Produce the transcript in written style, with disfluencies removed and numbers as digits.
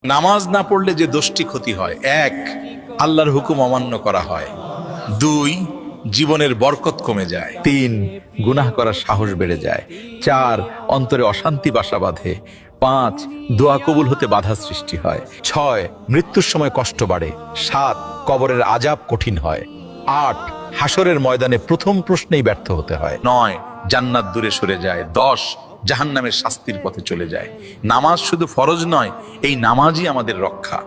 নামাজ না পড়লে যে দোষটি ক্ষতি হয়, এক, আল্লাহর হুকুম অমান্য করা হয়, দুই, জীবনের বরকত কমে যায়, তিন, গুনাহ করার সাহস বেড়ে যায়, চার, অন্তরে অশান্তি বাসা বাঁধে, পাঁচ, দোয়া কবুল হতে বাধা সৃষ্টি হয়, ছয়, মৃত্যুর সময় কষ্ট বাড়ে, সাত, কবরের আযাব কঠিন হয়, আট, হাসরের ময়দানে প্রথম প্রশ্নেই ব্যর্থ হতে হয়, নয়, জান্নাত দূরে সরে যায়, দশ, জাহান্নামের শাস্তির পথে চলে যায়। নামাজ শুধু ফরজ নয়, এই নামাজই আমাদের রক্ষা।